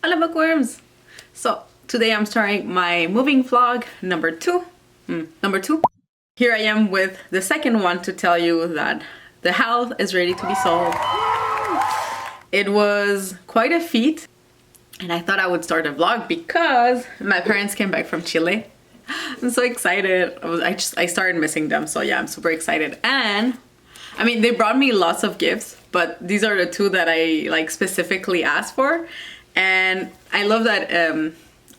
Hola bookworms! So today I'm starting my moving vlog number two. Here I am with the second one to tell you that the house is ready to be sold. It was quite a feat and I thought I would start a vlog because my parents came back from Chile. I'm so excited. I started missing them, so yeah, I'm super excited. And I mean, they brought me lots of gifts, but these are the two that I like specifically asked for. And I love that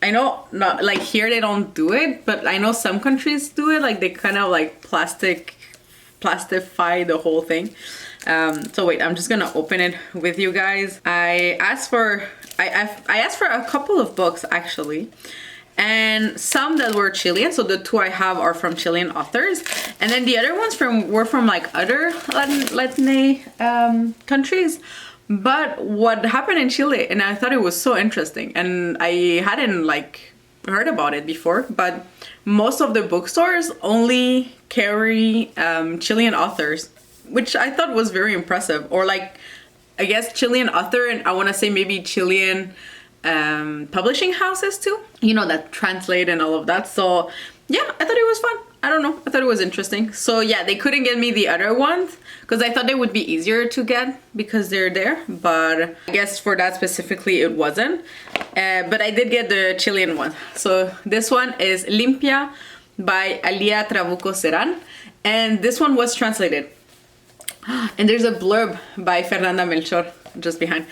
I know not like here they don't do it, but I know some countries do it, like they kind of like plastify the whole thing. So wait, I'm just gonna open it with you guys. I asked for a couple of books actually, and some that were Chilean. So the two I have are from Chilean authors, and then the other ones were from like other Latin countries. But what happened in Chile, and I thought it was so interesting, and I hadn't like heard about it before, but most of the bookstores only carry Chilean authors, which I thought was very impressive. Or like, I guess Chilean author, and I want to say maybe Chilean publishing houses too, you know, that translate and all of that. So yeah, I thought it was fun. I don't know, I thought it was interesting. So yeah, they couldn't get me the other ones because I thought they would be easier to get because they're there, but I guess for that specifically it wasn't. But I did get the Chilean one. So this one is Limpia by Alia Trabuco Ceran, and this one was translated. And there's a blurb by Fernanda Melchor just behind.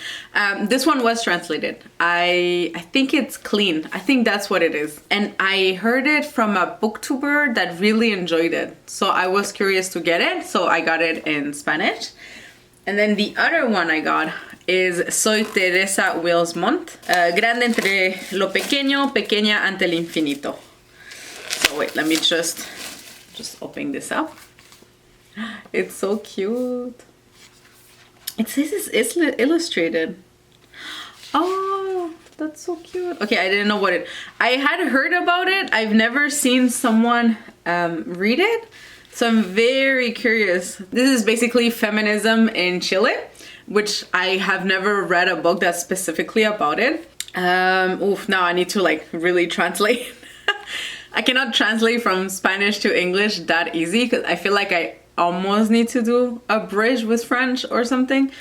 This one was translated. I think it's clean. I think that's what it is. And I heard it from a booktuber that really enjoyed it. So I was curious to get it. So I got it in Spanish. And then the other one I got is Soy Teresa Wills Montt. Grande entre lo pequeño, pequeña ante el infinito. So wait, let me just open this up. It's so cute. It's illustrated. Oh, that's so cute. Okay, I didn't know what it... I had heard about it. I've never seen someone read it. So I'm very curious. This is basically feminism in Chile, which I have never read a book that's specifically about it. Now I need to like really translate. I cannot translate from Spanish to English that easy because I feel like I almost need to do a bridge with French or something.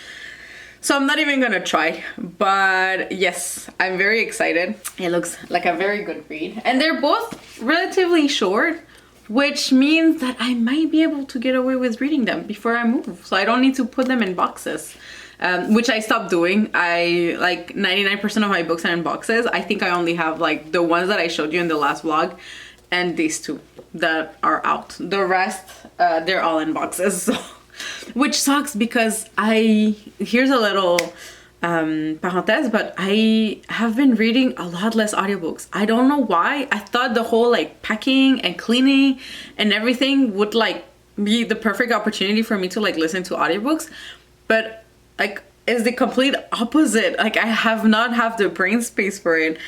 So I'm not even gonna try, but yes, I'm very excited. It looks like a very good read. And they're both relatively short, which means that I might be able to get away with reading them before I move. So I don't need to put them in boxes, which I stopped doing. I like 99% of my books are in boxes. I think I only have like the ones that I showed you in the last vlog and these two that are out. The rest, they're all in boxes, so, which sucks because here's a little parenthèse, but I have been reading a lot less audiobooks. I don't know why. I thought the whole like packing and cleaning and everything would like be the perfect opportunity for me to like listen to audiobooks, but like it's the complete opposite. Like I have not have the brain space for it.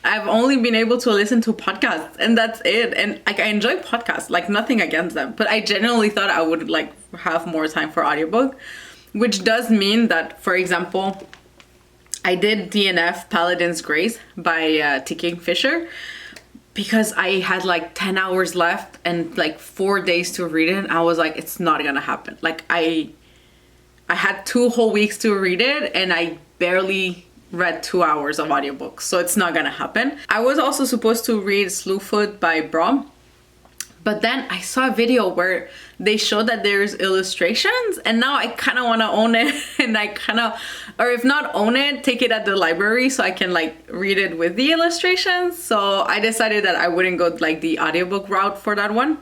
I've only been able to listen to podcasts and that's it. And like I enjoy podcasts, like nothing against them, but I genuinely thought I would like have more time for audiobook, which does mean that, for example, I did DNF Paladin's Grace by T. Kingfisher because I had like 10 hours left and like 4 days to read it. And I was like, it's not gonna happen. Like I had 2 whole weeks to read it and I barely read 2 hours of audiobooks, so it's not gonna happen. I was also supposed to read Slewfoot by Brom, but then I saw a video where they showed that there's illustrations, and now I kind of want to own it, and I kind of, or if not own it, take it at the library so I can like read it with the illustrations. So I decided that I wouldn't go like the audiobook route for that one.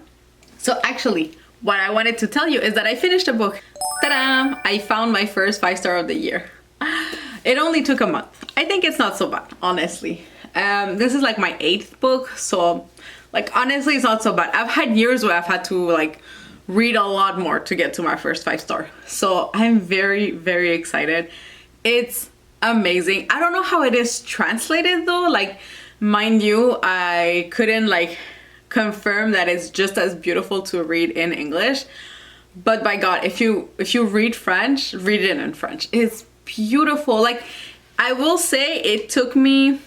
So actually, what I wanted to tell you is that I finished a book. Ta-da! I found my first 5-star of the year. It only took a month. I think it's not so bad, honestly. This is like my 8th book, so like honestly it's not so bad. I've had years where I've had to like read a lot more to get to my first 5-star. So I'm very, very excited. It's amazing. I don't know how it is translated though. Like, mind you, I couldn't like confirm that it's just as beautiful to read in English. But by God, if you read French, read it in French. It's beautiful. Like I will say it took me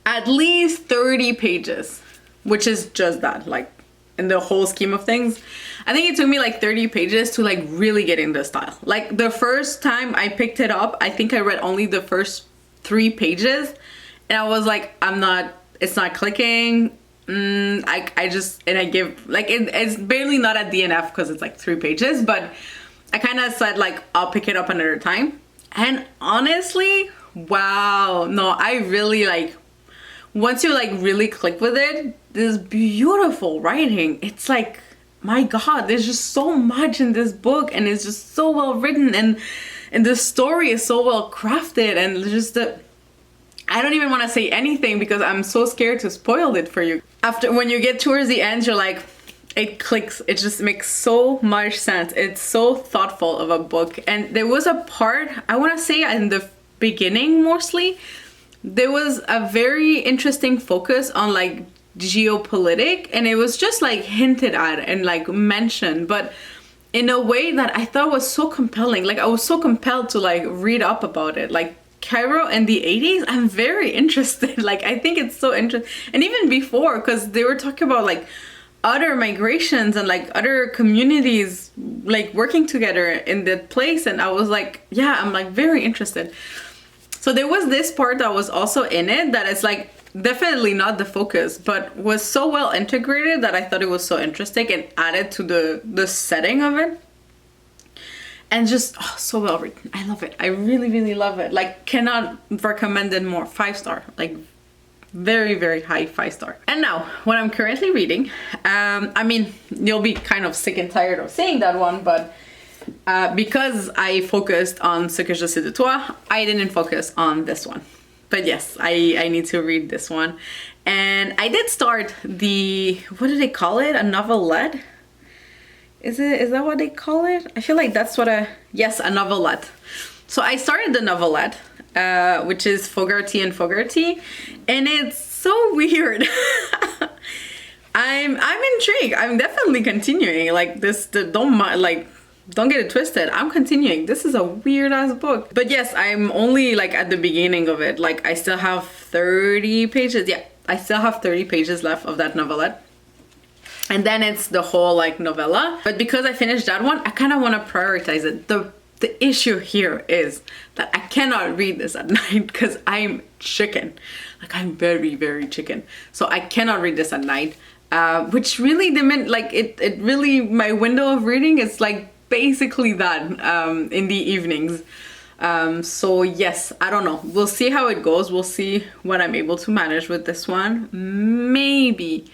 at least 30 pages, which is just that, like in the whole scheme of things. I think it took me like 30 pages to like really get in the style. Like the first time I picked it up, I think I read only the first 3 pages and I was like, it's not clicking. I give like it's barely not a DNF because it's like 3 pages, but I kind of said like I'll pick it up another time. And honestly, wow, no, I really like, once you like really click with it, this beautiful writing. It's like, my God, there's just so much in this book and it's just so well written, and the story is so well crafted, and just I don't even want to say anything because I'm so scared to spoil it for you. After, when you get towards the end, you're like, it clicks. It just makes so much sense. It's so thoughtful of a book. And there was a part, I want to say in the beginning mostly, there was a very interesting focus on like geopolitics, and it was just like hinted at and like mentioned, but in a way that I thought was so compelling. Like I was so compelled to like read up about it. Like Cairo in the 80s, I'm very interested. Like I think it's so interesting. And even before, because they were talking about like other migrations and like other communities like working together in that place, and I was like, yeah, I'm like very interested. So there was this part that was also in it that is like definitely not the focus, but was so well integrated that I thought it was so interesting and added to the setting of it. And just so well written. I love it. I really, really love it. Like, cannot recommend it more. 5-star. Like, very, very high 5-star. And now, what I'm currently reading, I mean, you'll be kind of sick and tired of saying that one, but because I focused on Ce que je sais de toi, I didn't focus on this one. But yes, I need to read this one. And I did start the, what do they call it? A novelette? Is that what they call it? I feel like that's what yes, a novelette. So I started the novelette, which is Fogarty and Fogarty, and it's so weird. I'm intrigued. I'm definitely continuing. Like this, don't get it twisted. I'm continuing. This is a weird ass book. But yes, I'm only like at the beginning of it. Like I still have 30 pages. Yeah, I still have 30 pages left of that novelette. And then it's the whole like novella. But because I finished that one, I kind of want to prioritize it. The issue here is that I cannot read this at night because I'm chicken. Like I'm very, very chicken. So I cannot read this at night. Which really like it really, my window of reading is like basically that in the evenings. So yes, I don't know. We'll see how it goes. We'll see what I'm able to manage with this one. Maybe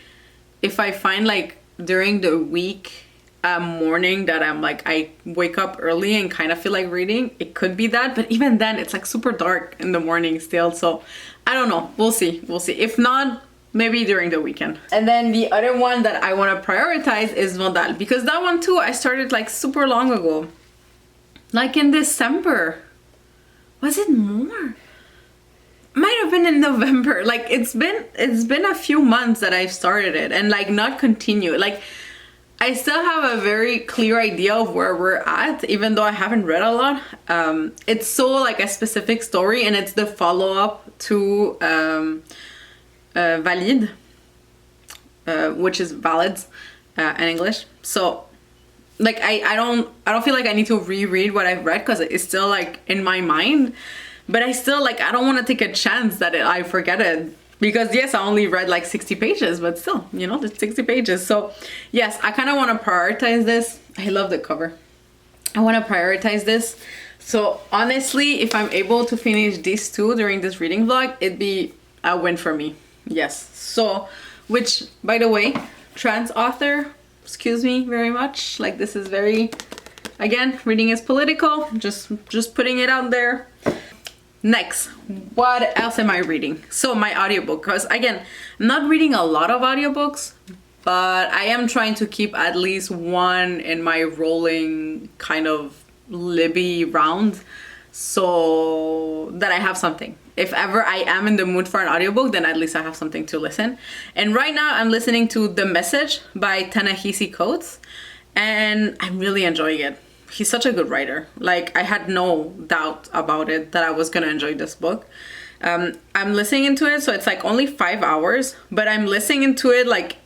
if I find like during the week morning that I'm like, I wake up early and kind of feel like reading, it could be that. But even then it's like super dark in the morning still. So I don't know. We'll see. We'll see. If not, maybe during the weekend. And then the other one that I want to prioritize is Vandal, because that one too I started like super long ago. Like in December. Was it more? Might have been in November. Like it's been a few months that I've started it and like not continued. Like I still have a very clear idea of where we're at, even though I haven't read a lot. It's so like a specific story, and it's the follow-up to Valide, which is ballads in English. So like I don't feel like I need to reread what I've read because it's still like in my mind. But I still like, I don't want to take a chance that I forget it, because yes, I only read like 60 pages, but still, you know, it's 60 pages. So yes, I kind of want to prioritize this. I love the cover. I want to prioritize this. So honestly, if I'm able to finish these two during this reading vlog, it'd be a win for me. Yes. So, which by the way, trans author, excuse me very much. Like this is very, again, reading is political. Just putting it out there. Next, what else am I reading? So my audiobook, because again, I'm not reading a lot of audiobooks, but I am trying to keep at least one in my rolling kind of Libby round, so that I have something. If ever I am in the mood for an audiobook, then at least I have something to listen. And right now I'm listening to The Message by Ta-Nehisi Coates, and I'm really enjoying it. he's such a good writer. Like, I had no doubt about it that I was gonna enjoy this book. I'm listening into it, so it's like only 5 hours, but I'm listening into it like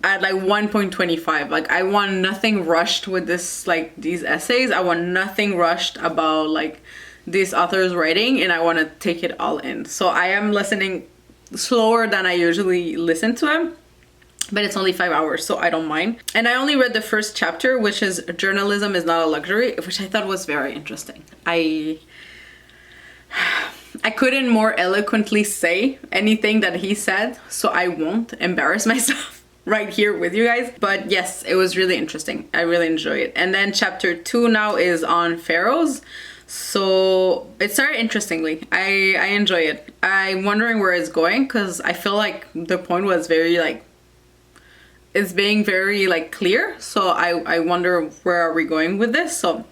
at like 1.25. Like, I want nothing rushed with this, like these essays. I want nothing rushed about like this author's writing, and I want to take it all in. So I am listening slower than I usually listen to him, but it's only 5 hours, so I don't mind. And I only read the first chapter, which is Journalism is Not a Luxury, which I thought was very interesting. I couldn't more eloquently say anything that he said, so I won't embarrass myself right here with you guys. But yes, it was really interesting. I really enjoy it. And then chapter 2 now is on pharaohs. So it started interestingly. I enjoy it. I'm wondering where it's going, because I feel like the point was very like, it's being very like clear. So I wonder where are we going with this. So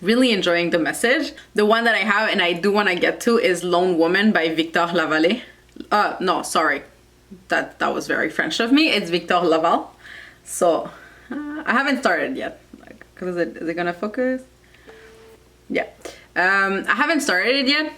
really enjoying the message. The one that I have and I do want to get to is Lone Woman by Victor Lavallee. No, sorry. That was very French of me. It's Victor Laval. So I haven't started yet. Like, is it gonna focus? Yeah. I haven't started it yet,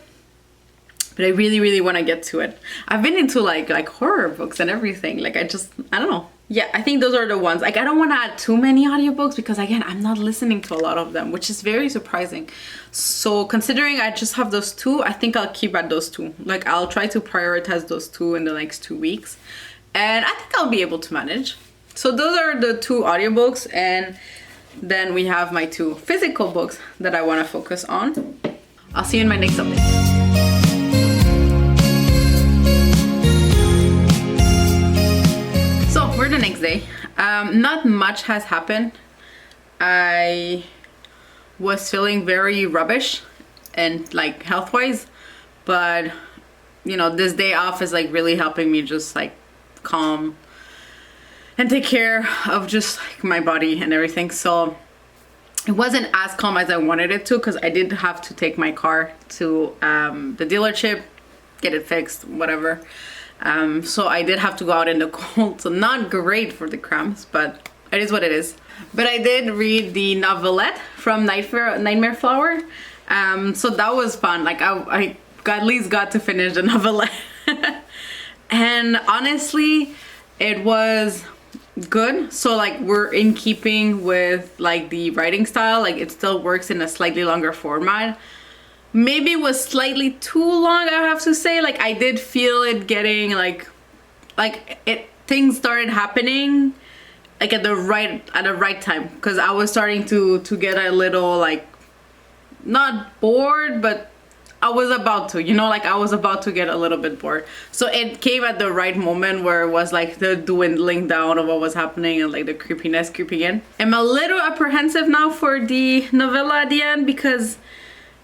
but I really, really want to get to it. I've been into like horror books and everything. Like, I don't know. Yeah, I think those are the ones. Like, I don't want to add too many audiobooks because, again, I'm not listening to a lot of them, which is very surprising. So considering I just have those two, I think I'll keep at those two. Like, I'll try to prioritize those two in the next 2 weeks, and I think I'll be able to manage. So those are the 2 audiobooks, and then we have my 2 physical books that I want to focus on. I'll see you in my next update. We're the next day. Not much has happened. I was feeling very rubbish and like health-wise, but you know, this day off is like really helping me just like calm and take care of just like my body and everything. So it wasn't as calm as I wanted it to, because I did have to take my car to the dealership, get it fixed, whatever. So I did have to go out in the cold, so not great for the cramps, but it is what it is. But I did read the novelette from Nightmare Flower, so that was fun. Like, I at least got to finish the novelette. And honestly, it was good. So like, we're in keeping with like the writing style. Like, it still works in a slightly longer format. Maybe it was slightly too long, I have to say. Like, I did feel it getting like things started happening like at the right time, because I was starting to get a little like, not bored, but I was about to, you know, like I was about to get a little bit bored. So it came at the right moment where it was like the dwindling down of what was happening and like the creepiness creeping in. I'm a little apprehensive now for the novella at the end, because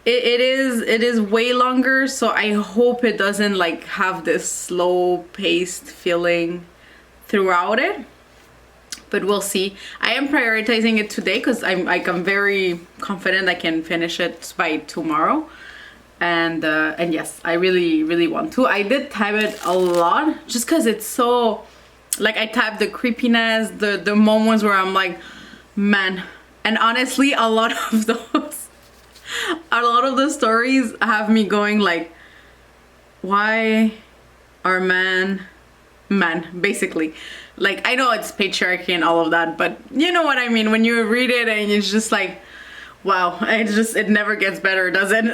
it is way longer, so I hope it doesn't like have this slow paced feeling throughout it, but we'll see. I am prioritizing it today because I'm very confident I can finish it by tomorrow, and yes, I really want to. I did type it a lot just because it's so, like, I typed the creepiness, the moments where I'm like, man. And honestly, a lot of the stories have me going like, why are men, basically. Like, I know it's patriarchy and all of that, but you know what I mean when you read it and it's just like, wow, it never gets better, does it?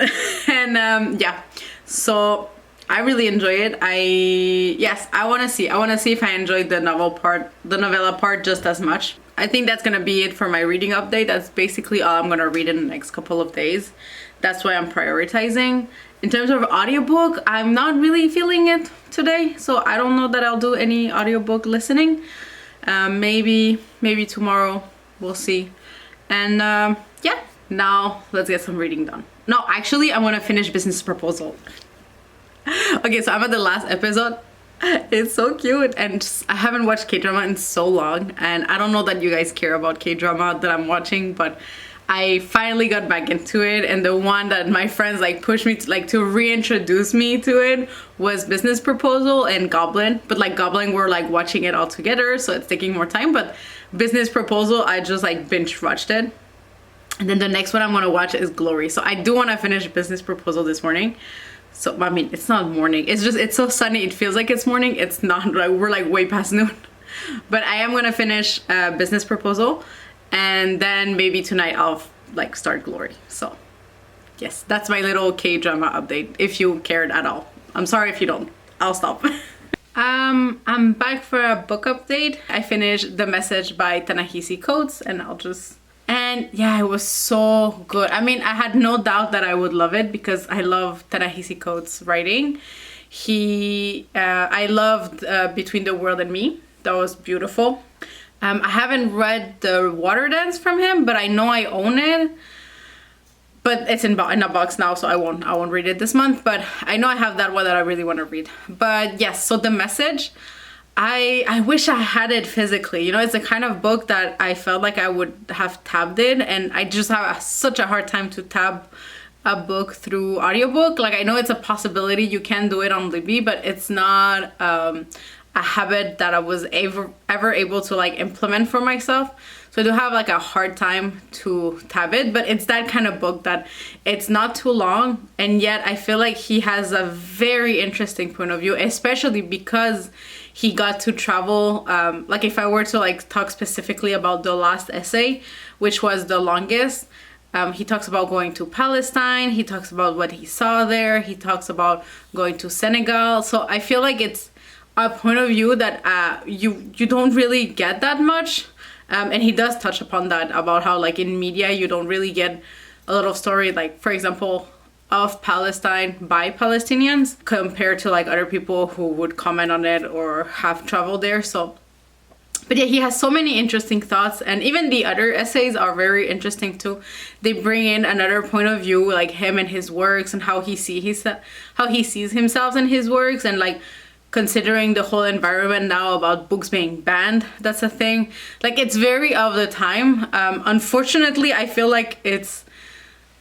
And yeah, so I really enjoy it. I want to see if I enjoyed the novella part just as much. I think that's gonna be it for my reading update. That's basically all I'm gonna read in the next couple of days. That's why I'm prioritizing. In terms of audiobook, I'm not really feeling it today, so I don't know that I'll do any audiobook listening. Maybe tomorrow, we'll see. And yeah, now let's get some reading done. No, actually, I want to finish Business Proposal. Okay, so I'm at the last episode. It's so cute, and I haven't watched K-drama in so long, and I don't know that you guys care about K-drama that I'm watching, but I finally got back into it, and the one that my friends like pushed me to reintroduce me to it was Business Proposal and Goblin. But like Goblin, we're like watching it all together, so it's taking more time, but Business Proposal, I just like binge watched it. And then the next one I'm gonna watch is Glory. So I do want to finish Business Proposal this morning. So I mean, it's not morning. It's just, it's so sunny. It feels like it's morning. It's not. Like, we're like way past noon. But I am gonna finish Business Proposal, and then maybe tonight I'll like start Glory. So yes, that's my little K-drama update. If you cared at all, I'm sorry if you don't. I'll stop. I'm back for a book update. I finished The Message by Ta-Nehisi Coates, and yeah, it was so good. I mean, I had no doubt that I would love it because I love Ta-Nehisi Coates' writing. I loved Between the World and Me. That was beautiful. I haven't read The Water Dance from him, but I know I own it. But it's in a box now, so I won't read it this month. But I know I have that one that I really want to read. But yes, so The Message, I wish I had it physically. You know, it's the kind of book that I felt like I would have tabbed it, and I just have such a hard time to tab a book through audiobook. Like, I know it's a possibility, you can do it on Libby, but it's not a habit that I was ever able to like implement for myself. So I do have like a hard time to tab it, but it's that kind of book that it's not too long, and yet I feel like he has a very interesting point of view, especially because he got to travel. Like, if I were to like talk specifically about the last essay, which was the longest, he talks about going to Palestine, he talks about what he saw there, he talks about going to Senegal. So I feel like it's a point of view that you don't really get that much. And he does touch upon that, about how like in media you don't really get a lot of story, like for example, of Palestine by Palestinians compared to like other people who would comment on it or have traveled there. So, but yeah, he has so many interesting thoughts, and even the other essays are very interesting too. They bring in another point of view, like him and his works, and how he sees himself in his works, and like considering the whole environment now about books being banned. That's a thing. Like, it's very of the time. Unfortunately, I feel like it's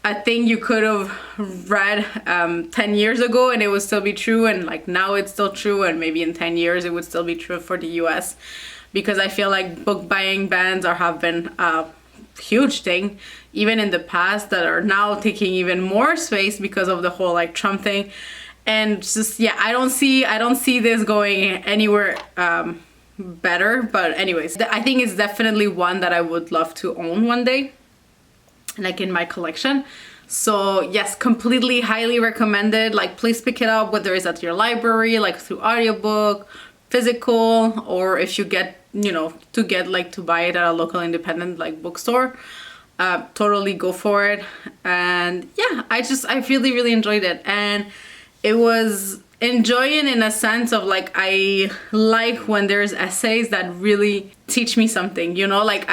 a thing you could have read 10 years ago and it would still be true, and like now it's still true, and maybe in 10 years it would still be true for the US, because I feel like book buying bans have been a huge thing even in the past, that are now taking even more space because of the whole like Trump thing. And just, yeah, I don't see this going anywhere better. But anyways, I think it's definitely one that I would love to own one day, like in my collection. So yes, completely highly recommended. Like, please pick it up, whether it's at your library, like through audiobook, physical, or if you get, you know, to buy it at a local independent like bookstore. Totally go for it. And yeah, I really enjoyed it, and it was enjoying in a sense of like, I like when there's essays that really teach me something, you know, like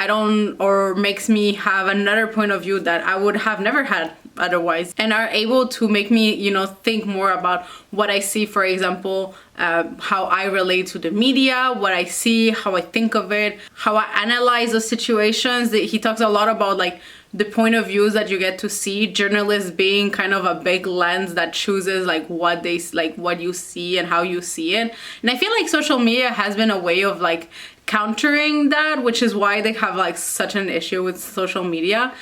or makes me have another point of view that I would have never had otherwise, and are able to make me, you know, think more about what I see. For example, how I relate to the media, what I see, how I think of it, how I analyze the situations. He talks a lot about like the point of views that you get to see, journalists being kind of a big lens that chooses like what you see and how you see it. And I feel like social media has been a way of like countering that, which is why they have like such an issue with social media.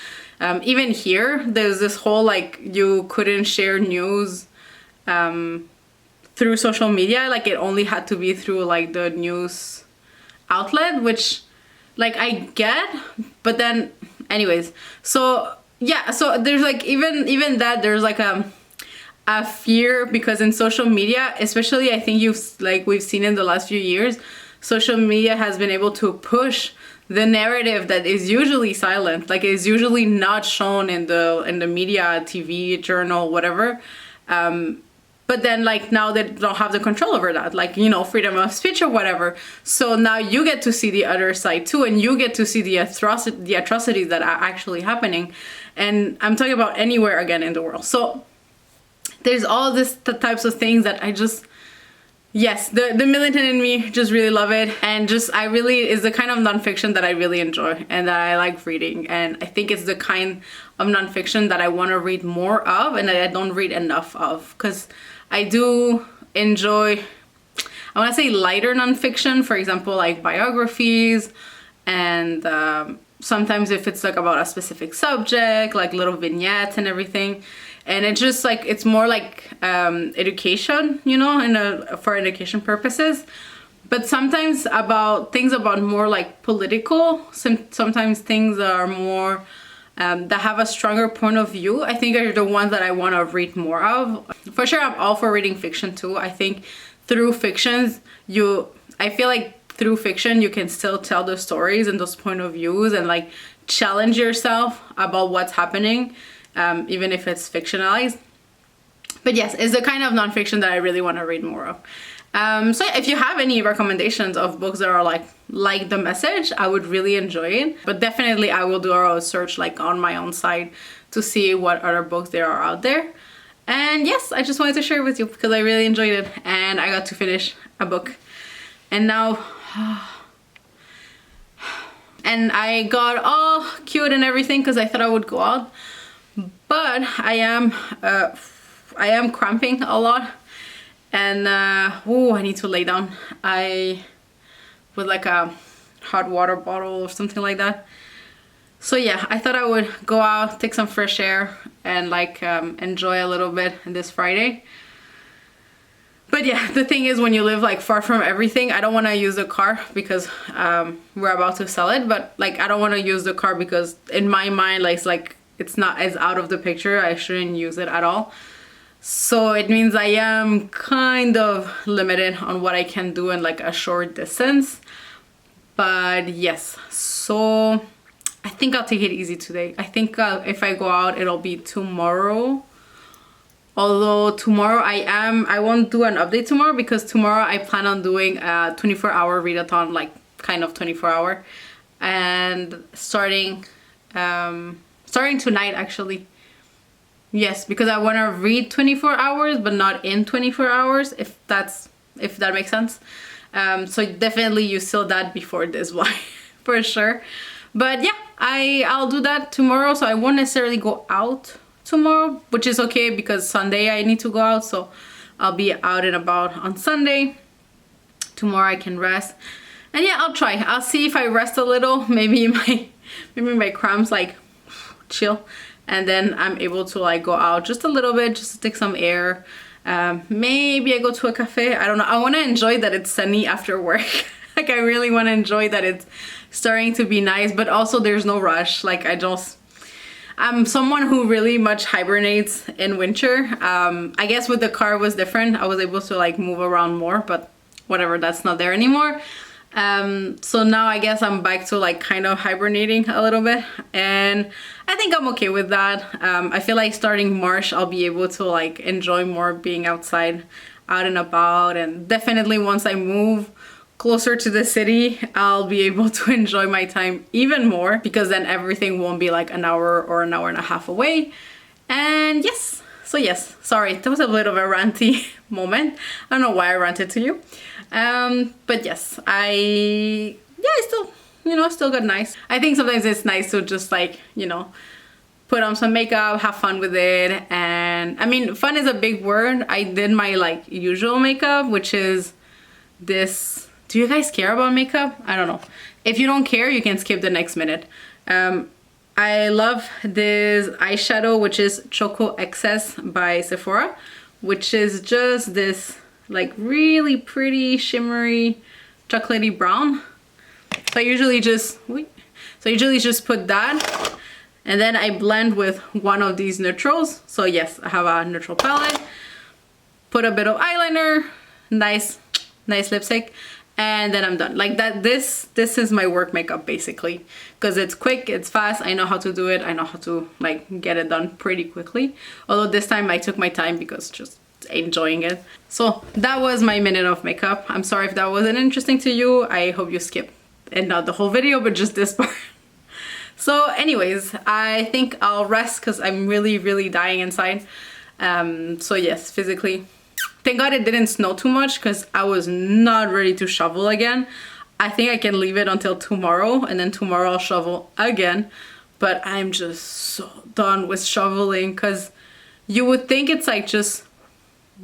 Even here, there's this whole like, you couldn't share news through social media. Like, it only had to be through like the news outlet, which like I get, but then anyways, so yeah, so there's like even that there's like a fear, because in social media, especially, I think we've seen in the last few years, social media has been able to push the narrative that is usually silent, like is usually not shown in the media, TV, journal, whatever. But then like now they don't have the control over that, like, you know, freedom of speech or whatever. So now you get to see the other side too, and you get to see the atrocities that are actually happening. And I'm talking about anywhere again in the world. So there's all this types of things that I just, yes, the militant in me just really love it. And just, is the kind of nonfiction that I really enjoy and that I like reading. And I think it's the kind of nonfiction that I want to read more of, and that I don't read enough of, because I do enjoy, I want to say lighter nonfiction, for example, like biographies and sometimes if it's like about a specific subject, like little vignettes and everything. And it's just like, it's more like education, you know, for education purposes. But sometimes about things about more like political, sometimes things are more that have a stronger point of view, I think are the ones that I want to read more of. For sure, I'm all for reading fiction too. I think through fictions, I feel like through fiction, you can still tell the stories and those point of views and like challenge yourself about what's happening, even if it's fictionalized. But yes, it's the kind of nonfiction that I really want to read more of. So if you have any recommendations of books that are like the message, I would really enjoy it. But definitely I will do a search like on my own site to see what other books there are out there. And yes, I just wanted to share with you because I really enjoyed it and I got to finish a book. And now, and I got all cute and everything because I thought I would go out. But I am cramping a lot. And I need to lay down. With like a hot water bottle or something like that. So yeah, I thought I would go out, take some fresh air, and like enjoy a little bit this Friday. But yeah, the thing is, when you live like far from everything, I don't want to use the car because we're about to sell it. But like, I don't want to use the car because in my mind, like it's not as out of the picture. I shouldn't use it at all. So it means I am kind of limited on what I can do in like a short distance. But yes, so I think I'll take it easy today. I think if I go out, it'll be tomorrow. Although tomorrow I won't do an update tomorrow because tomorrow I plan on doing a 24-hour readathon, like kind of 24-hour. And starting tonight actually. Yes, because I want to read 24 hours, but not in 24 hours, if that makes sense. So definitely you saw that before this one, for sure. But yeah, I'll do that tomorrow, so I won't necessarily go out tomorrow, which is okay because Sunday I need to go out, so I'll be out and about on Sunday. Tomorrow I can rest. And yeah, I'll try. I'll see if I rest a little, maybe my cramps like chill. And then I'm able to like go out just a little bit, just to take some air. Maybe I go to a cafe. I don't know. I want to enjoy that it's sunny after work. Like I really want to enjoy that it's starting to be nice, but also there's no rush. Like I'm someone who really much hibernates in winter. I guess with the car it was different. I was able to like move around more, but whatever, that's not there anymore. So now I guess I'm back to like kind of hibernating a little bit, and I think I'm okay with that. I feel like starting March I'll be able to like enjoy more being outside, out and about, and definitely once I move closer to the city I'll be able to enjoy my time even more because then everything won't be like an hour or an hour and a half away. And yes, so yes, sorry, that was a bit of a ranty moment. I don't know why I ranted to you. But yes, I still got nice. I think sometimes it's nice to just like, put on some makeup, have fun with it. And I mean, fun is a big word. I did my like usual makeup, which is this. Do you guys care about makeup? I don't know. If you don't care, you can skip the next minute. I love this eyeshadow, which is Choco Excess by Sephora, which is just this like really pretty shimmery chocolatey brown. So I usually just put that, and then I blend with one of these neutrals. So yes, I have a neutral palette, put a bit of eyeliner, nice lipstick, and then I'm done. Like that, this is my work makeup basically, because it's quick, it's fast, I know how to do it, I know how to like get it done pretty quickly. Although this time I took my time because just enjoying it. So that was my minute of makeup. I'm sorry if that wasn't interesting to you. I hope you skipped, and not the whole video, but just this part. So anyways, I think I'll rest because I'm really dying inside. So yes, physically, thank God it didn't snow too much because I was not ready to shovel again. I think I can leave it until tomorrow, and then tomorrow I'll shovel again. But I'm just so done with shoveling, because you would think it's like just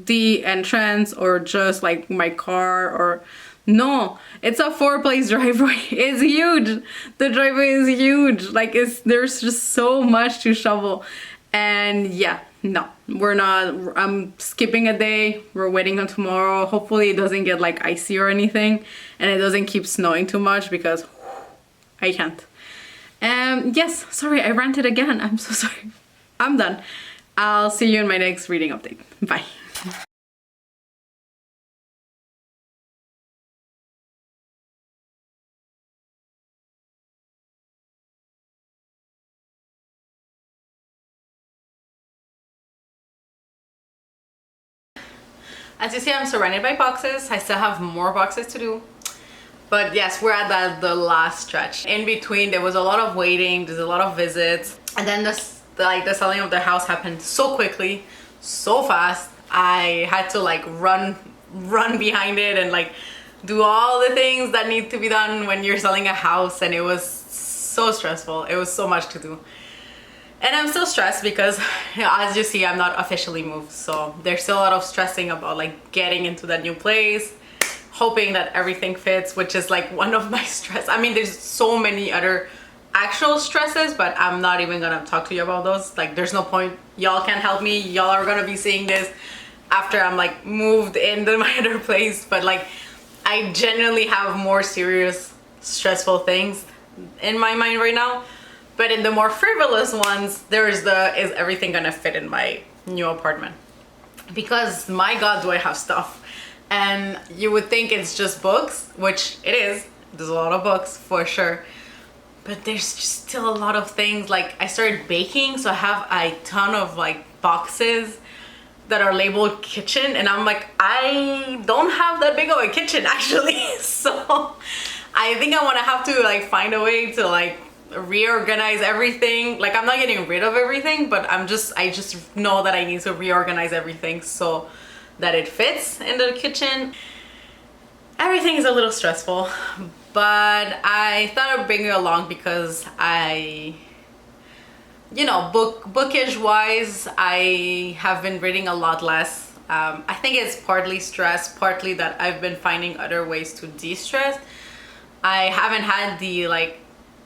the entrance or just like my car or No, it's a 4-place driveway. It's huge. The driveway is huge. Like there's just so much to shovel. And yeah, no, we're not. I'm skipping a day. We're waiting on tomorrow. Hopefully it doesn't get like icy or anything, and it doesn't keep snowing too much because I can't. Yes, sorry, I ranted again. I'm so sorry. I'm done. I'll see you in my next reading update. Bye. As you see, I'm surrounded by boxes. I still have more boxes to do. But yes, we're at the last stretch. In between, there was a lot of waiting, there's a lot of visits. And then the selling of the house happened so quickly, so fast. I had to like run behind it and like do all the things that need to be done when you're selling a house. And it was so stressful. It was so much to do. And I'm still stressed because, you know, as you see, I'm not officially moved. So there's still a lot of stressing about like getting into that new place, hoping that everything fits, which is like one of my stress. I mean, there's so many other actual stresses, but I'm not even gonna talk to you about those. Like, there's no point. Y'all can't help me. Y'all are gonna be seeing this after I'm like moved into my other place. But like, I genuinely have more serious, stressful things in my mind right now. But in the more frivolous ones, is everything gonna fit in my new apartment? Because my God, do I have stuff. And you would think it's just books, which it is. There's a lot of books for sure. But there's just still a lot of things. Like, I started baking, so I have a ton of like boxes that are labeled kitchen. And I'm like, I don't have that big of a kitchen actually. So I think I wanna have to like find a way to like reorganize everything. Like, I'm not getting rid of everything, but I just know that I need to reorganize everything so that it fits in the kitchen. Everything is a little stressful, but I thought I'd bring you along because you know, bookish wise, I have been reading a lot less. I think it's partly stress, partly that I've been finding other ways to de-stress. I haven't had the like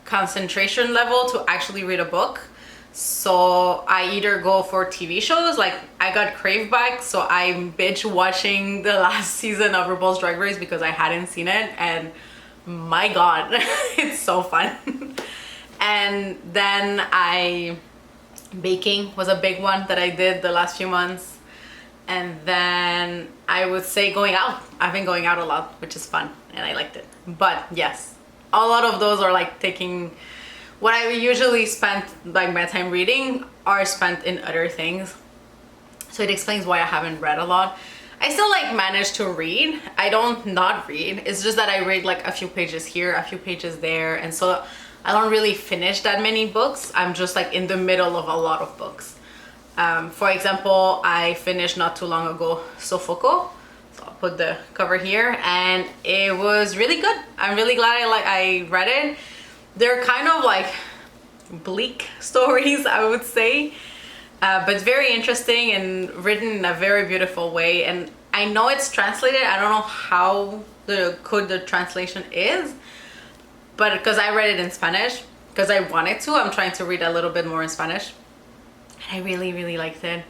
concentration level to actually read a book. So I either go for TV shows, like I got Crave back, so I'm binge watching the last season of RuPaul's Drag Race because I hadn't seen it, and my God, it's so fun. And then baking was a big one that I did the last few months. And then I would say going out. I've been going out a lot, which is fun, and I liked it. But yes, a lot of those are like taking what I usually spent like my time reading are spent in other things. So it explains why I haven't read a lot. I still like manage to read. I don't not read. It's just that I read like a few pages here, a few pages there. And so I don't really finish that many books. I'm just like in the middle of a lot of books. For example, I finished not too long ago Sofoko. So I'll put the cover here, and it was really good. I'm really glad I read it. They're kind of like bleak stories, I would say, but very interesting and written in a very beautiful way. And I know it's translated. I don't know how good the translation is, but because I read it in Spanish, because I wanted to, I'm trying to read a little bit more in Spanish. And I really, really liked it.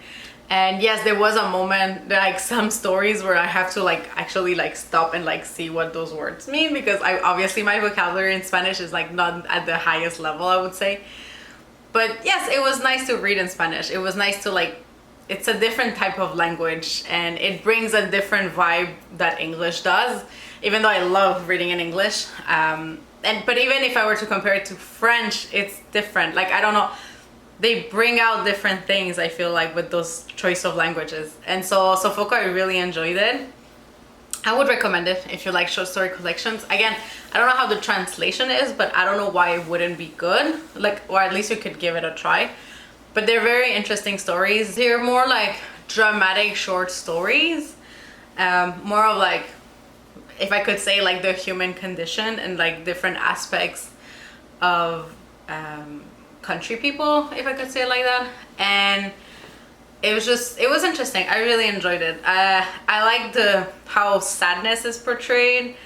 And yes, there was a moment, like some stories where I have to like actually like stop and like see what those words mean, because obviously my vocabulary in Spanish is like not at the highest level, I would say. But yes, it was nice to read in Spanish. It was nice to like, it's a different type of language and it brings a different vibe that English does, even though I love reading in English. But even if I were to compare it to French, it's different. Like, I don't know. They bring out different things, I feel like, with those choice of languages. And so Sofoko, I really enjoyed it. I would recommend it if you like short story collections. Again, I don't know how the translation is, but I don't know why it wouldn't be good. Like, or at least you could give it a try. But they're very interesting stories. They're more like dramatic short stories. More of like, if I could say, like the human condition and like different aspects of country people, if I could say it like that. And it was interesting. I really enjoyed it. I liked how sadness is portrayed.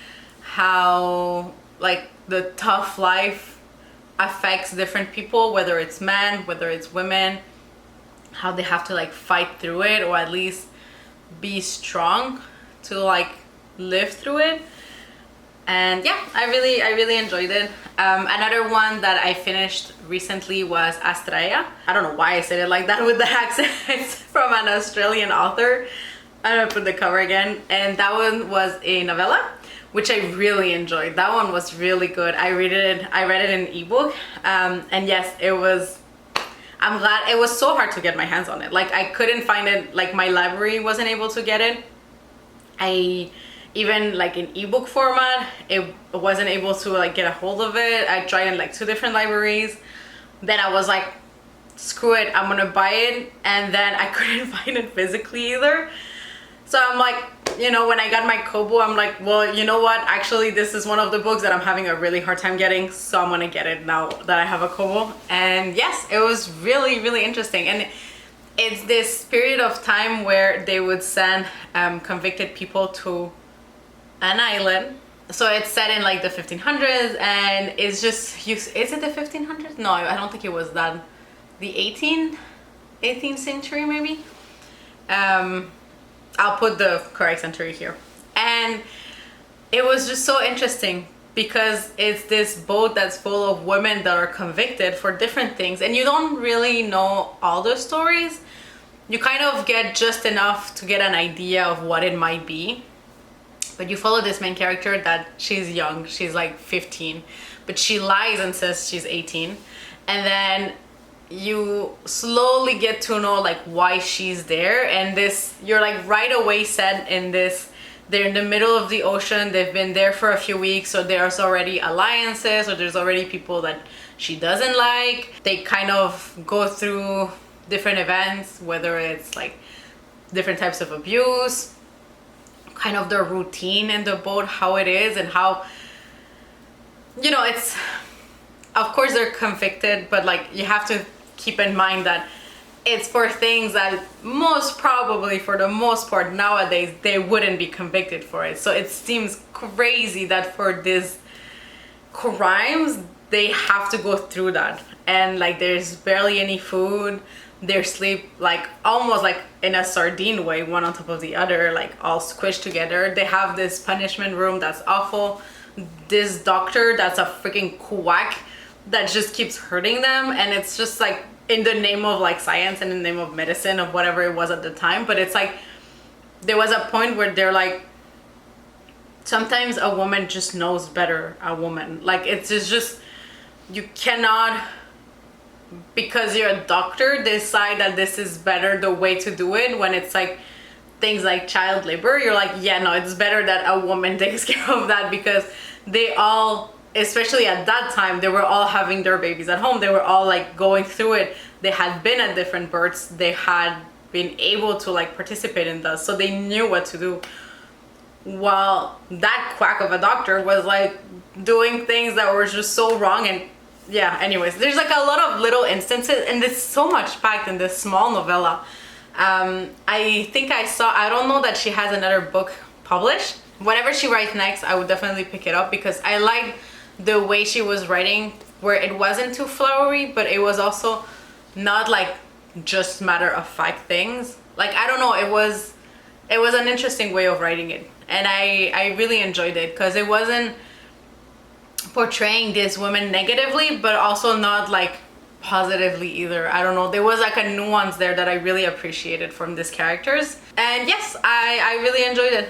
how like the tough life affects different people, whether it's men, whether it's women, how they have to like fight through it, or at least be strong to like live through it. And yeah, I really enjoyed it. Another one that I finished recently was Astraea. I don't know why I said it like that with the accent. It's from an Australian author. I'm gonna put the cover again. And that one was a novella, which I really enjoyed. That one was really good. I read it in ebook. And yes, it was, I'm glad. It was so hard to get my hands on it. Like I couldn't find it, like my library wasn't able to get it. Even like in ebook format, it wasn't able to like get a hold of it. I tried in like 2 different libraries. Then I was like, screw it, I'm gonna buy it. And then I couldn't find it physically either. So I'm like, you know, when I got my Kobo, I'm like, well, you know what? Actually, this is one of the books that I'm having a really hard time getting. So I'm gonna get it now that I have a Kobo. And yes, it was really interesting. And it's this period of time where they would send convicted people to an island. So it's set in like the 1500s, and it's just, is it the 1500s? No, I don't think it was that. The 18th century maybe. I'll put the correct century here. And it was just so interesting because it's this boat that's full of women that are convicted for different things, and you don't really know all the stories. You kind of get just enough to get an idea of what it might be. But you follow this main character that she's young, she's like 15, but she lies and says she's 18. And then you slowly get to know like why she's there. And this, you're like right away set in this, they're in the middle of the ocean, they've been there for a few weeks, so there's already alliances, or there's already people that she doesn't like. They kind of go through different events, whether it's like different types of abuse, kind of the routine in the boat, how it is, and how, you know, it's, of course they're convicted, but like you have to keep in mind that it's for things that most probably, for the most part nowadays, they wouldn't be convicted for it. So it seems crazy that for these crimes they have to go through that. And like there's barely any food, they sleep like almost like in a sardine way, one on top of the other, like all squished together. They have this punishment room that's awful, this doctor that's a freaking quack that just keeps hurting them, and it's just like in the name of like science and in the name of medicine, of whatever it was at the time. But it's like there was a point where they're like, sometimes a woman just knows better a woman. Like it's just you cannot, because you're a doctor, decide that this is better the way to do it. When it's like things like child labor, you're like, yeah, no, it's better that a woman takes care of that, because they all, especially at that time, they were all having their babies at home. They were all like going through it. They had been at different births. They had been able to like participate in this, so they knew what to do. While that quack of a doctor was like doing things that were just so wrong. And yeah, anyways, there's like a lot of little instances, and there's so much packed in this small novella. I think I don't know that she has another book published. Whatever she writes next, I would definitely pick it up, because I like the way she was writing, where it wasn't too flowery, but it was also not like just matter of fact things. Like, I don't know, it was an interesting way of writing it, and I really enjoyed it, because it wasn't portraying this woman negatively, but also not like positively either. I don't know, there was like a nuance there that I really appreciated from these characters. And yes, I really enjoyed it.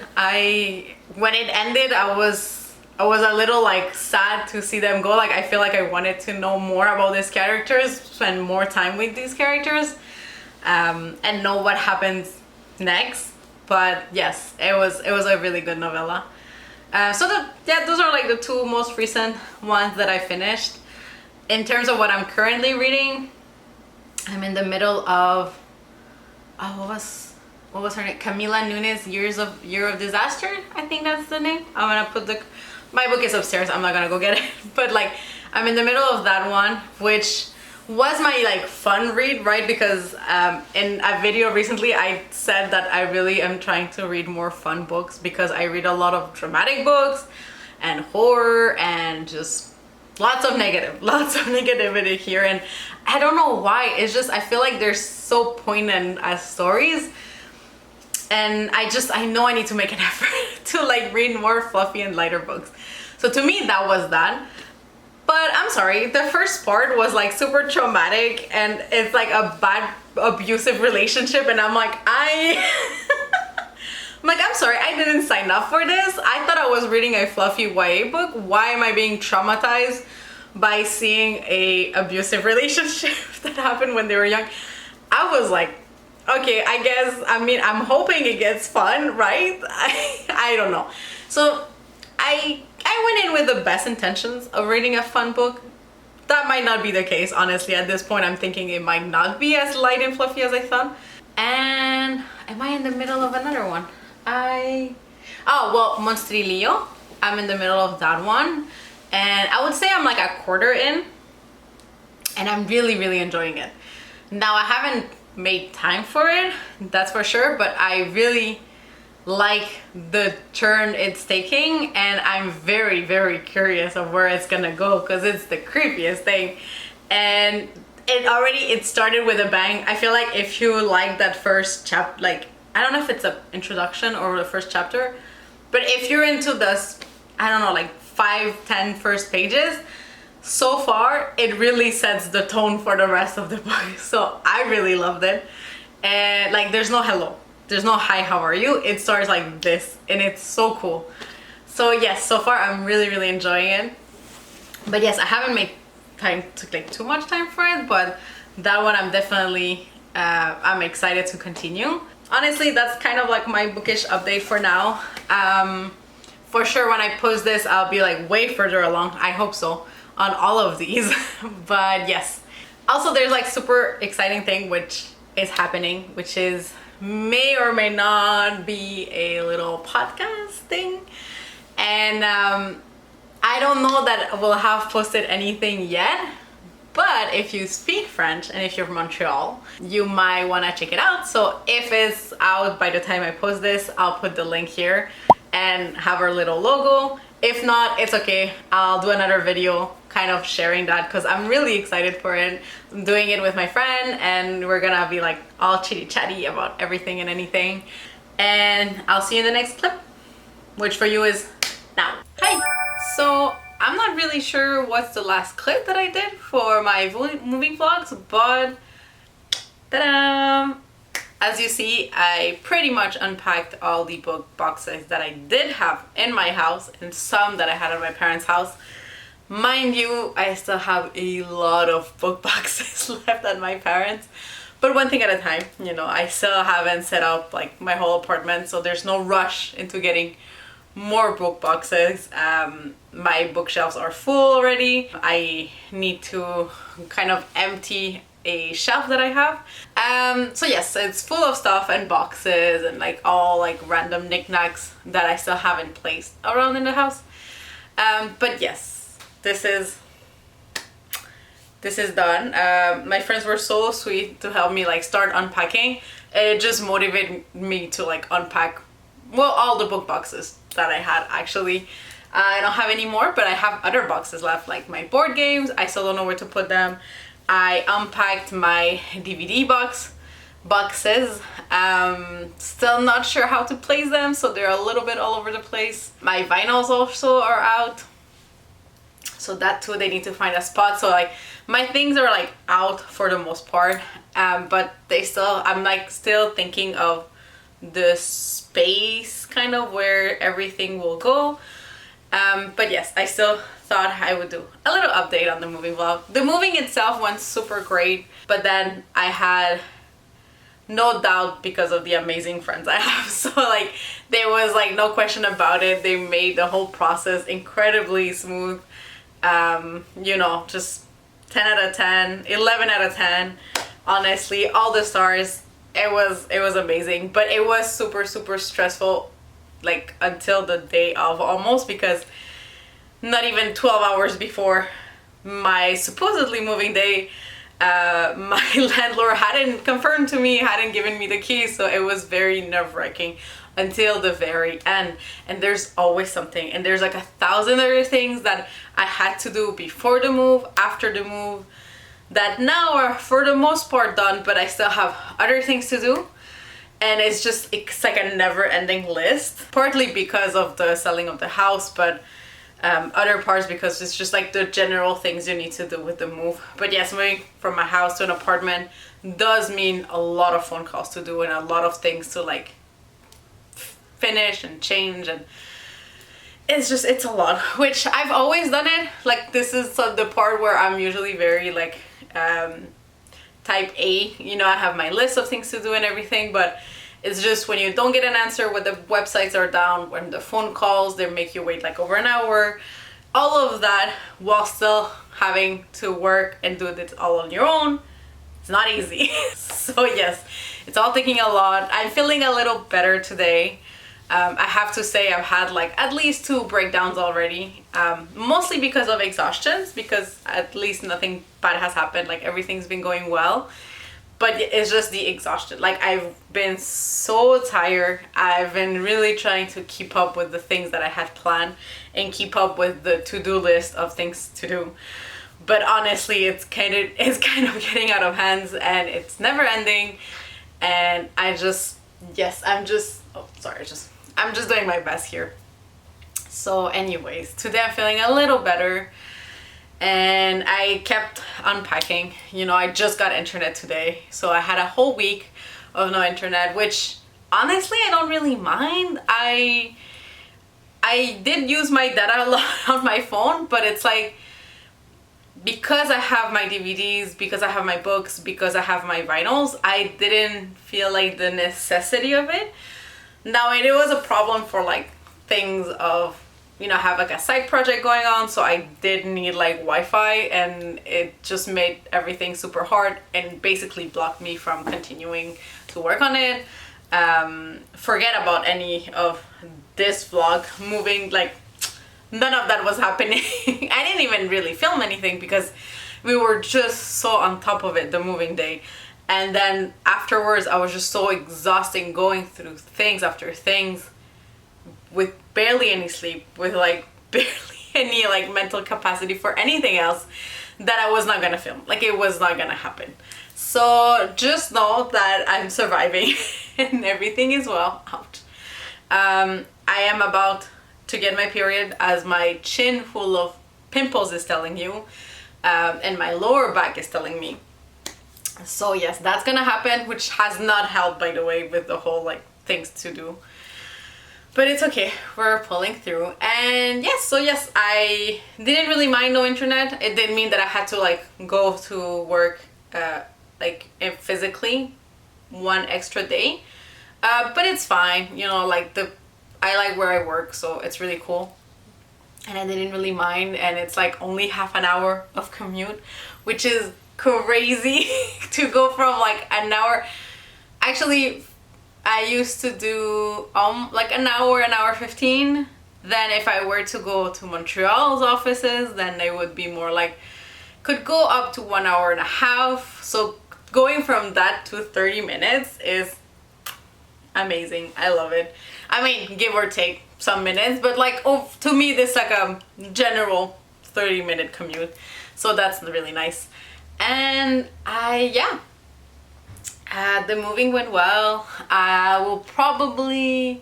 When it ended, I was a little like sad to see them go. Like, I feel like I wanted to know more about these characters, spend more time with these characters, and know what happens next. But yes, it was a really good novella. Those are like the 2 most recent ones that I finished. In terms of what I'm currently reading, I'm in the middle of, what was her name? Camila Nunes' Year of Disaster, I think that's the name. I'm gonna put my book is upstairs, I'm not gonna go get it. But like, I'm in the middle of that one, which was my like fun read, right? Because in a video recently I said that I really am trying to read more fun books, because I read a lot of dramatic books, and horror and just lots of negativity here. And I don't know why. It's just, I feel like they're so poignant as stories. And I know I need to make an effort to like read more fluffy and lighter books. So to me, that was that. But I'm sorry, the first part was like super traumatic and it's like a bad abusive relationship, and I'm like, I'm sorry, I didn't sign up for this. I thought I was reading a fluffy YA book. Why am I being traumatized by seeing a abusive relationship that happened when they were young? I was like, okay, I guess, I'm hoping it gets fun, right? I don't know. So I went in with the best intentions of reading a fun book. That might not be the case, honestly. At this point, I'm thinking it might not be as light and fluffy as I thought. And am I in the middle of another one? Oh, well, Monstrilio. I'm in the middle of that one. And I would say I'm like a quarter in. And I'm really, really enjoying it. Now, I haven't made time for it, that's for sure. But I really like the turn it's taking. And I'm very, very curious of where it's gonna go, because it's the creepiest thing. And it started with a bang. I feel like if you like that first chapter, like, I don't know if it's an introduction or the first chapter, but if you're into this, I don't know, like 5-10 first pages, so far it really sets the tone for the rest of the book. So I really loved it. And like, there's no hello, there's no hi, how are you? It starts like this, and it's so cool. So yes, so far I'm really, really enjoying it. But yes, I haven't made time to like too much time for it, but that one I'm definitely I'm excited to continue. Honestly, that's kind of like my bookish update for now. For sure when I post this, I'll be like way further along, I hope so, on all of these. But yes, also there's like super exciting thing which is happening, which is may or may not be a little podcast thing. And I don't know that we'll have posted anything yet, but if you speak French and if you're from Montreal, you might want to check it out. So if it's out by the time I post this, I'll put the link here and have our little logo. If not, it's okay. I'll do another video kind of sharing that, because I'm really excited for it. I'm doing it with my friend and we're gonna be like all chitty chatty about everything and anything. And I'll see you in the next clip, which for you is now. Hi! So I'm not really sure what's the last clip that I did for my moving vlogs, but ta-da! As you see, I pretty much unpacked all the book boxes that I did have in my house and some that I had at my parents' house. Mind you, I still have a lot of book boxes left at my parents', but one thing at a time. You know, I still haven't set up like my whole apartment, so there's no rush into getting more book boxes. My bookshelves are full already. I need to kind of empty a shelf that I have. So yes, it's full of stuff and boxes and like all like random knickknacks that I still haven't placed around in the house. But yes, this is done. My friends were so sweet to help me like start unpacking. It just motivated me to like unpack, well, all the book boxes that I had actually. I don't have any more, but I have other boxes left, like my board games. I still don't know where to put them. I unpacked my DVD boxes. Still not sure how to place them, so they're a little bit all over the place. My vinyls also are out, so that too, they need to find a spot. So like my things are like out for the most part, but I'm like still thinking of the space kind of where everything will go. But yes, I still thought I would do a little update on the moving vlog. The moving itself went super great, but then I had no doubt because of the amazing friends I have. So like there was like no question about it. They made the whole process incredibly smooth. You know, just 10 out of 10, 11 out of 10. Honestly, all the stars. It was amazing, but it was super, super stressful, like until the day of almost, because not even 12 hours before my supposedly moving day, my landlord hadn't confirmed to me, hadn't given me the keys, so it was very nerve-wracking. until the very end. And there's always something, and there's like 1,000 other things that I had to do before the move, after the move, that now are for the most part done, but I still have other things to do. And it's like a never-ending list, partly because of the selling of the house, but other parts because it's just like the general things you need to do with the move. But yes, moving from a house to an apartment does mean a lot of phone calls to do and a lot of things to like finish and change, and it's a lot, which I've always done it. Like, this is the part where I'm usually very like type A, you know, I have my list of things to do and everything, but it's just when you don't get an answer, when the websites are down, when the phone calls, they make you wait like over an hour, all of that while still having to work and do this all on your own. It's not easy. So yes, it's all taking a lot. I'm feeling a little better today. I have to say I've had like at least 2 breakdowns already, mostly because of exhaustions, because at least nothing bad has happened, like everything's been going well, but it's just the exhaustion. Like, I've been so tired. I've been really trying to keep up with the things that I had planned and keep up with the to-do list of things to do, but honestly it's kind of getting out of hands, and it's never ending, and I'm just doing my best here. So anyways, today I'm feeling a little better, and I kept unpacking. You know, I just got internet today, so I had a whole week of no internet, which honestly I don't really mind. I did use my data a lot on my phone, but it's like, because I have my DVDs, because I have my books, because I have my vinyls, I didn't feel like the necessity of it. Now, it was a problem for like things of, you know, I have like a side project going on, so I did need like Wi-Fi, and it just made everything super hard and basically blocked me from continuing to work on it. Forget about any of this vlog moving, like none of that was happening. I didn't even really film anything because we were just so on top of it the moving day. And then afterwards, I was just so exhausting going through things after things with barely any sleep, with like barely any like mental capacity for anything else, that I was not gonna film. Like, it was not gonna happen. So just know that I'm surviving and everything is well. Ouch. I am about to get my period, as my chin full of pimples is telling you, and my lower back is telling me. So yes, that's gonna happen, which has not helped, by the way, with the whole like things to do, but it's okay, we're pulling through. And yes, I didn't really mind no internet. It didn't mean that I had to like go to work like physically one extra day, but it's fine, you know, like I like where I work, so it's really cool, and I didn't really mind. And it's like only half an hour of commute, which is crazy to go from like an hour. Actually, I used to do like an hour 15. Then if I were to go to Montreal's offices, then they would be more like, could go up to 1 hour and a half. So going from that to 30 minutes is amazing. I love it. I mean, give or take some minutes, but like, oh, to me this is like a general 30-minute commute, so that's really nice. And the moving went well. I will probably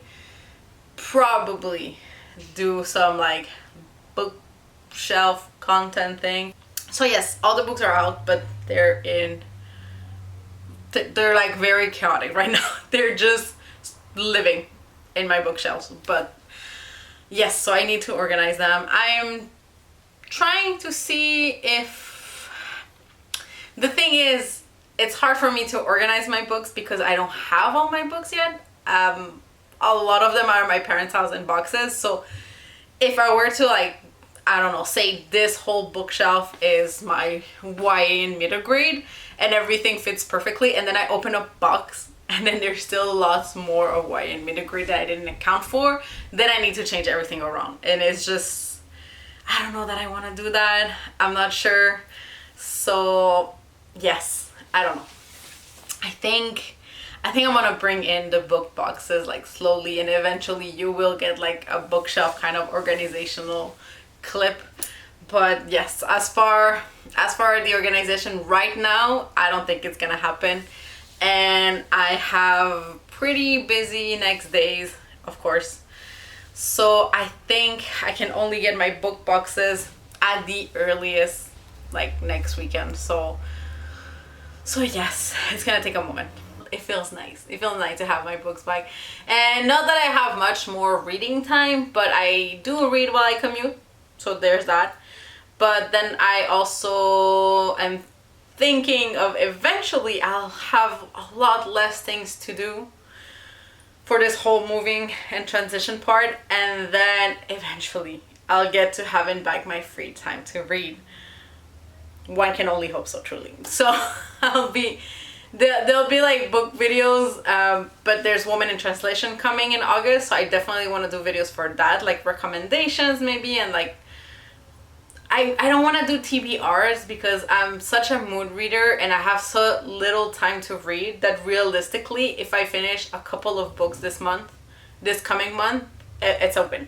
do some like bookshelf content thing. So yes, all the books are out, but they're like very chaotic right now. They're just living in my bookshelves, but yes, so I need to organize them. I'm trying to see if, the thing is, it's hard for me to organize my books because I don't have all my books yet. A lot of them are at my parents' house in boxes, so if I were to like, I don't know, say this whole bookshelf is my YA and middle grade and everything fits perfectly, and then I open a box and then there's still lots more of YA and middle grade that I didn't account for, then I need to change everything around. And it's just, I don't know that I want to do that. I'm not sure. So yes, I don't know. I think I think I'm gonna bring in the book boxes like slowly, and eventually you will get like a bookshelf kind of organizational clip. But yes, as far as the organization right now, I don't think it's gonna happen. And I have pretty busy next days, of course. So I think I can only get my book boxes at the earliest like next weekend. So yes, it's gonna take a moment. It feels nice. It feels nice to have my books back. And not that I have much more reading time, but I do read while I commute. So there's that. But then I also am thinking of eventually I'll have a lot less things to do for this whole moving and transition part, and then eventually I'll get to having back my free time to read. One can only hope so, truly. So there'll be like book videos, but there's Woman in Translation coming in August, so I definitely want to do videos for that, like recommendations maybe, and like I don't want to do TBRs because I'm such a mood reader and I have so little time to read that realistically, if I finish a couple of books this coming month, it's open.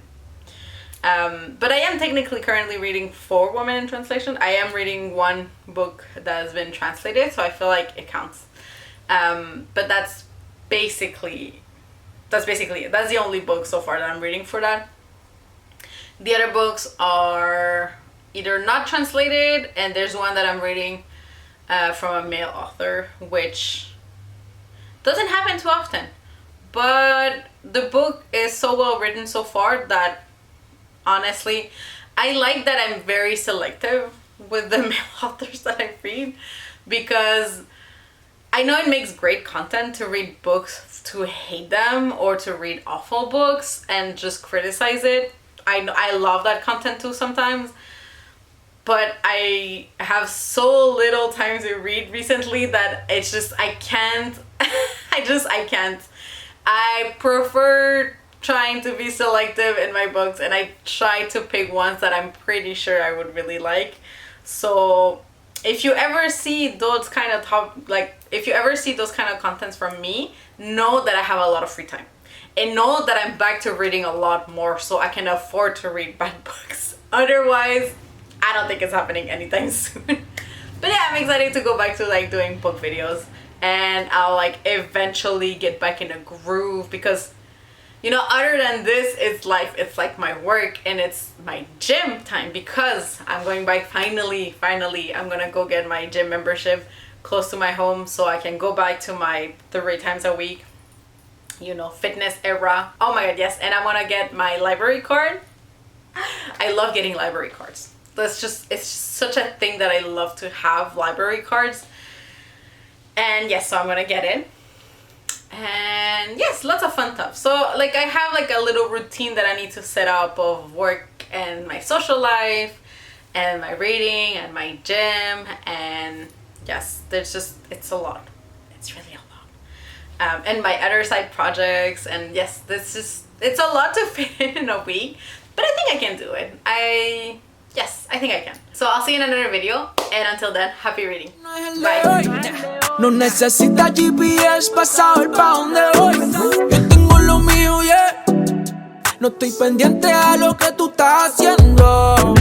But I am technically currently reading 4 Women in Translation. I am reading one book that has been translated, so I feel like it counts. But that's basically it. That's the only book so far that I'm reading for that. The other books are either not translated, and there's one that I'm reading from a male author, which doesn't happen too often. But the book is so well written so far that honestly, I like that I'm very selective with the male authors that I read, because I know it makes great content to read books to hate them or to read awful books and just criticize it. I love that content too sometimes, but I have so little time to read recently that it's just I can't. I can't. I prefer trying to be selective in my books, and I try to pick ones that I'm pretty sure I would really like. So if you ever see those kind of contents from me, know that I have a lot of free time, and know that I'm back to reading a lot more so I can afford to read bad books. Otherwise, I don't think it's happening anytime soon. But yeah, I'm excited to go back to like doing book videos, and I'll like eventually get back in a groove, because you know, other than this, it's like my work and it's my gym time, because I'm going back finally, I'm gonna go get my gym membership close to my home so I can go back to my 3 times a week, you know, fitness era. Oh my god, yes. And I want to get my library card. I love getting library cards. It's just such a thing that I love to have, library cards. And yes, so I'm gonna get it. And yes, lots of fun stuff. So like I have like a little routine that I need to set up of work and my social life and my reading and my gym, and yes, it's a lot. It's really a lot. And my other side projects, and yes, it's a lot to fit in a week, but I think I can do it. I think I can. So I'll see you in another video, and until then, happy reading. Bye. No necesita GPS para saber pa' dónde voy. Yo tengo lo mío, yeah. No estoy pendiente a lo que tú estás haciendo.